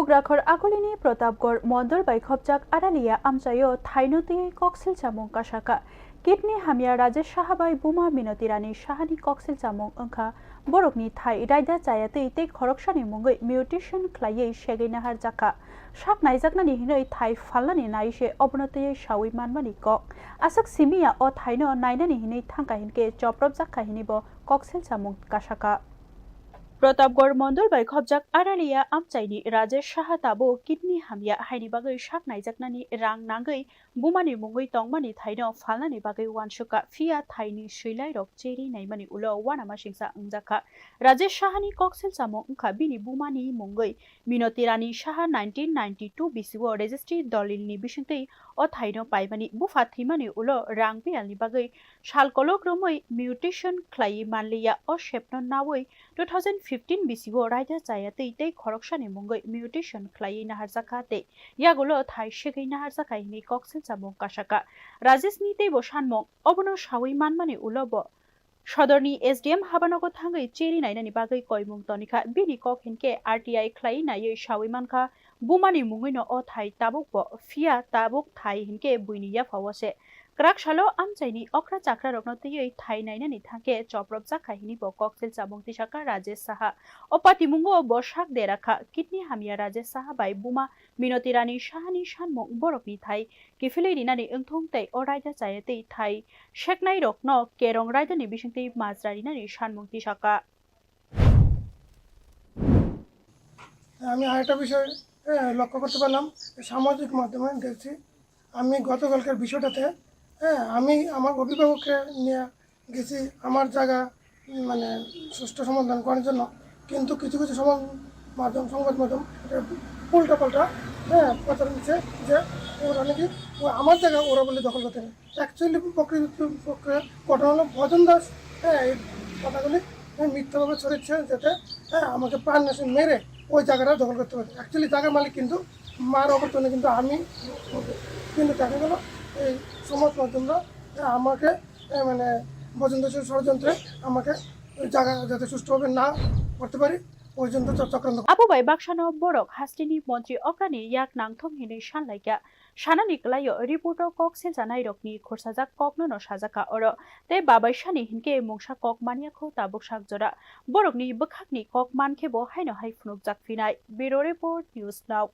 Bugrakhor Akulini Protapgor Mondol by Khopjak Aralia Amsayo Thainoti Coxil Chamung Kashaka Kidney Hamia Rajesh Shahabai Buma Minotirani Shahani Coxil Chamung Unka Borokni Thai Raida Jayate Take Horokshani Mungai Mutation Claye Shagina Harjaka Shak Naijaknani Hinoi Thai Falani Naishe Obnote Shawi Manmani Kok Asak Simia or Thaino Nainani Hini Tanka Hinke Joprop Zaka Hinibo Coxil Chamung Kashaka Protapgor Mondol by Khopjak Aralia Amchaini Rajesh Shahatabo Kidney Hamia Haini Bagai Shak Naijaknani Rang Nangai Bumani Mungui Tongmani Thaino Falani Bagai Wanshuka Fia Thaini Shilai Rok Cheri Naimani Ulo Wanamashingsa Unjaka Rajesh Shahani Coxil Samo Unka Bini Bumani Mungui Minotirani Shaha 1992 BCO Registry Dolilni Bishinte O Thaino Paimani Bufathimani Ulo Rang Bialni Bagai Shalkologromoi Mutation Clay Manlia O Shepnon Nawoi 2015 BCO Raida Jayate Te Khorokshani Mungoi Mutation Clay Naharzakate Yagulo Thai Shegai Naharzaka ni Coxil Chamung Kashaka Rajesh Ni Te Boshanmong Obono Shawi Manmani Ulobo Shodorni SDM Habanogo Thangai Cheri Nainani Bagai Koimung Tonika Bini Kok Hinke RTI Clay Naye Shawi Manka Bumani Mungino O Thai Tabukbo Fia Tabuk Thai Hinke Buiniya Fawase Krakshalo Amchaini Okra Chakra Roknoti Thai Nainani Thanke Choprop Zakahini Bo Coxil Chamung Tishaka Rajesh Saha Opati Mungo Boshak Deraka Kidney Hamia Rajesh Saha by Buma Minotirani Shahani Shanmong Borokni Thai Kifile Rinani Ungthongte O Raida Jayate Thai Sheknai Rokno Kerong Raida ni Bishingte Mazrarinani Shanmong Tishaka আমি আরেকটা বিষয় লক্ষ্য করতে পারলাম সামাজিক মাধ্যমে দেখছি আমি গতকালকার বিষয়টাতে আমি আমার অভিভাবককে নিয়ে গেছি আমার জায়গা মানে সুষ্ঠু সমাধান করার জন্য কিন্তু কিছু কিছু সংবাদ মাধ্যম উল্টাপাল্টা প্রচার দিচ্ছে যে ওরা নাকি আমার জায়গা ওরা বলে দখল করতে হবে অ্যাকচুয়ালি পক্ষে ঘটনা হলো ভজন দাস এই কথাগুলি মিথ্যাভাবে ছড়িয়েছে যাতে আমাকে প্রাণ নাশে মেরে ওই জায়গাটা দখল করতে পারে অ্যাকচুয়ালি জায়গার মালিক কিন্তু মার অবর্তনে কিন্তু আমি কিন্তু দেখা গেল এই সমাজ মাধ্যমরা আমাকে মানে বজনদাসের ষড়যন্ত্রে আমাকে ওই জায়গা যাতে সুষ্ঠুভাবে না করতে পারি ওই জন্য চক্রান্ত Abu by Bakshano Borok Hastini Montri Okani Yak Nangthong Hine Shanlaika Shanani Klayo Reporter Kok Senjanai Rokni Korsajak Kokno no Shazaka Oro Te Babai Shani Hinke Mungsha Kok Maniako Tabuk Shakjora Borokni Bukhakni Kok Mankebo Haino Hai Funuk Jak Finai Bureau Report News Now